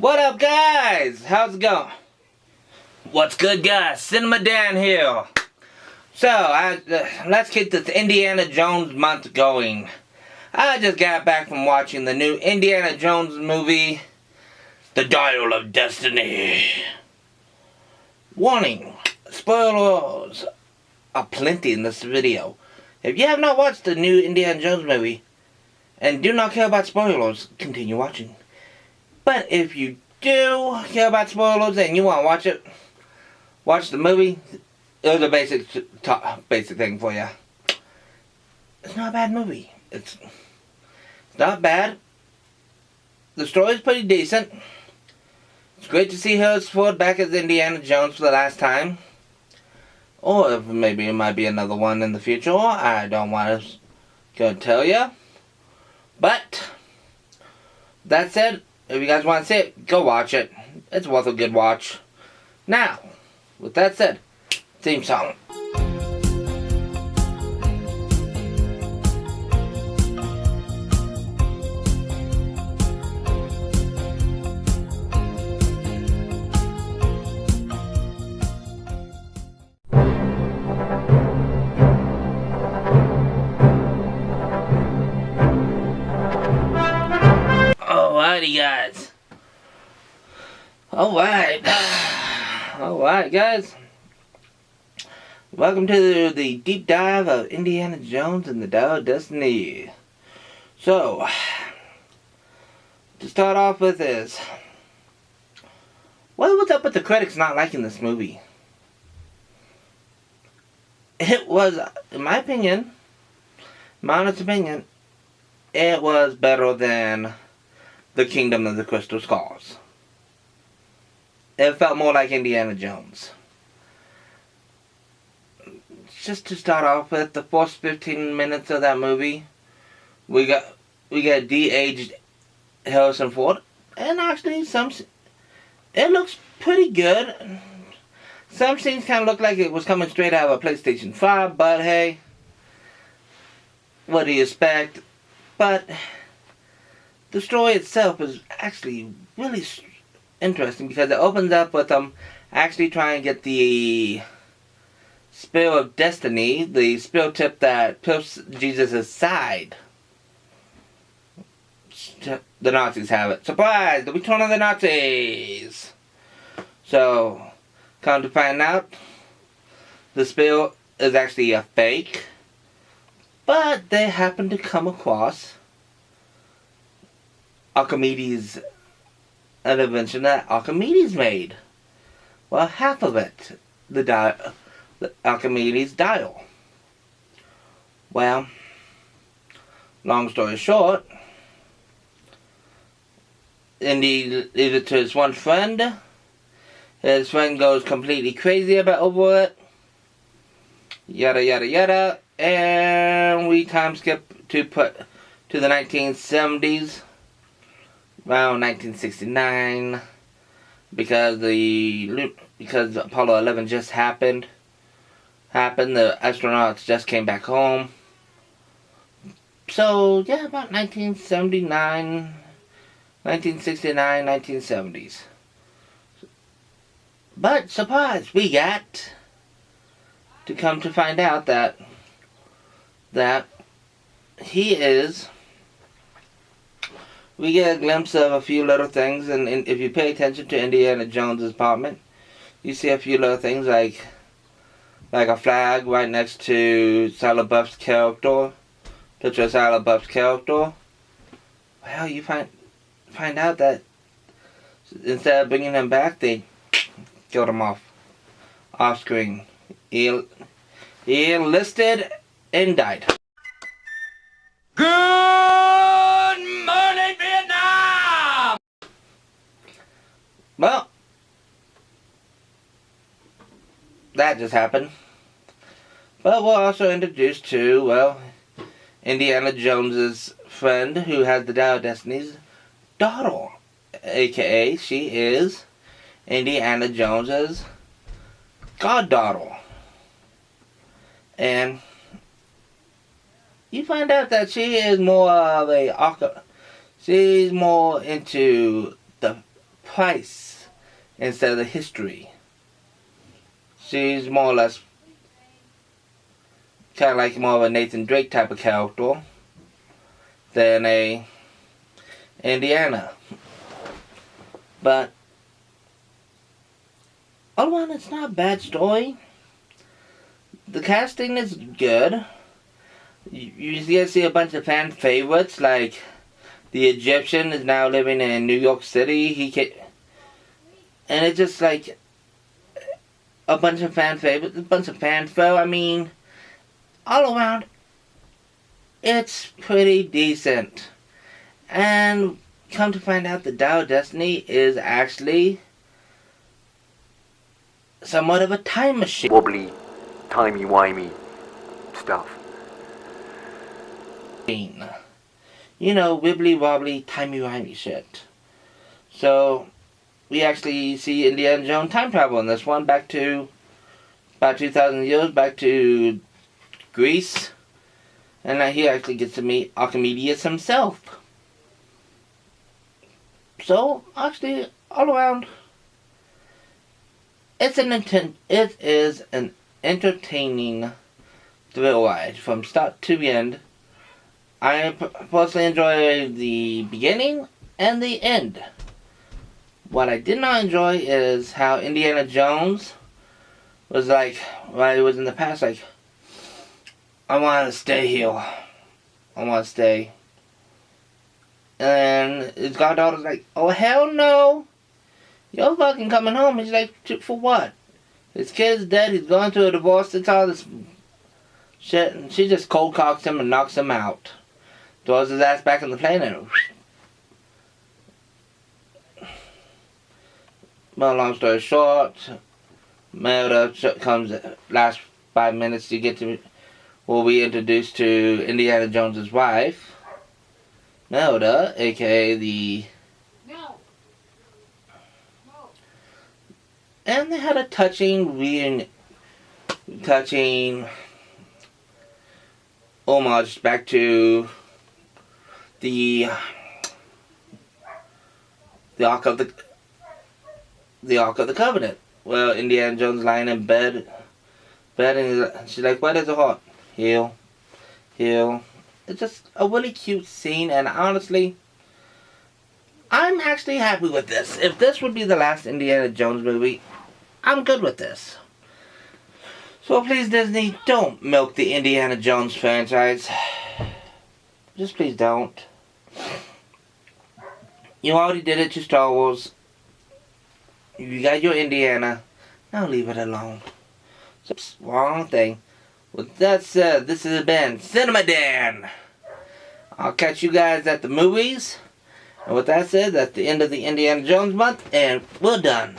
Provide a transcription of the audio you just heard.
What up, guys? How's it going? What's good, guys? Cinema Dan here. So, let's get this Indiana Jones month going. I just got back from watching the new Indiana Jones movie, The Dial of Destiny. Warning, spoilers are plenty in this video. If you have not watched the new Indiana Jones movie and do not care about spoilers, continue watching. But if you do care about spoilers and you want to watch the movie, there's a basic thing for you. It's not a bad movie. It's not bad. The story is pretty decent. It's great to see Harrison Ford back as Indiana Jones for the last time. Or if maybe it might be another one in the future. I don't want to go tell you. But that said, if you guys want to see it, go watch it. It's worth a good watch. Now, with that said, theme song. Alrighty, guys. Alright, guys. Welcome to the deep dive of Indiana Jones and the Dial of Destiny. So, to start off with is, what's up with the critics not liking this movie? It was, in my opinion, my honest opinion, it was better than The Kingdom of the Crystal Skulls. It felt more like Indiana Jones. Just to start off with, the first 15 minutes of that movie, we got de-aged Harrison Ford, and actually it looks pretty good. Some scenes kind of look like it was coming straight out of a PlayStation 5, but hey, what do you expect? But the story itself is actually really interesting because it opens up with them actually trying to get the Spear of Destiny, the spear tip that pierces Jesus' side. The Nazis have it. Surprise! The return of the Nazis! So, come to find out, the spear is actually a fake, but they happen to come across Archimedes, an invention that Archimedes made. Well, half of it, the Archimedes dial. Well, long story short, Indy leaves it to his one friend. His friend goes completely crazy over it. Yada yada yada. And we time skip to the 1970s. Around 1969, because Apollo 11 just happened, the astronauts just came back home. So yeah, about 1969, 1970s. But surprise, we got to come to find out that he is. We get a glimpse of a few little things, and if you pay attention to Indiana Jones' apartment, you see a few little things like a flag right next to Shia LaBeouf's character, picture of Shia LaBeouf's character. Well, you find out that instead of bringing him back, they killed him off screen. He enlisted and died. Well, that just happened. But we're also introduced to, well, Indiana Jones's friend who has the Dial of Destiny's daughter. AKA, she is Indiana Jones's goddaughter. And you find out that she is more of she's more into the Price instead of the history. She's more or less kind of like more of a Nathan Drake type of character than a Indiana. But all in all, it's not a bad story. The casting is good. You get to see a bunch of fan favorites, like the Egyptian is now living in New York City. And it's just like a bunch of fan favorites, a bunch of fanfare. I mean, all around, it's pretty decent. And come to find out, the Dial of Destiny is actually somewhat of a time machine. Wobbly, timey-wimey stuff. You know, wibbly wobbly, timey wimey shit. So, we actually see Indiana Jones time travel in this one, back to about 2,000 years, back to Greece. And now he actually gets to meet Archimedes himself. So, actually, all around, it is an entertaining thrill ride from start to the end. I personally enjoy the beginning and the end. What I did not enjoy is how Indiana Jones was like, while he was in the past, like, I want to stay here. I want to stay. And his goddaughter's like, oh hell no. You're fucking coming home. He's like, for what? His kid is dead. He's going through a divorce. It's all this shit. And she just cold cocks him and knocks him out. Throws his ass back on the plane and... Well, long story short, Merida comes last 5 minutes to get to... We'll be introduced to Indiana Jones' wife. Merida, a.k.a. the... And they had a touching homage back to the Ark of the Covenant. Well, Indiana Jones lying in bed, and she's like, "What is it hot? Heal. It's just a really cute scene, and honestly, I'm actually happy with this. If this would be the last Indiana Jones movie, I'm good with this. So please, Disney, don't milk the Indiana Jones franchise. Just please don't. You already did it to Star Wars. You got your Indiana. Now leave it alone. Wrong thing. With that said, this has been Cinema Dan. I'll catch you guys at the movies. And with that said, that's the end of the Indiana Jones month, and we're done.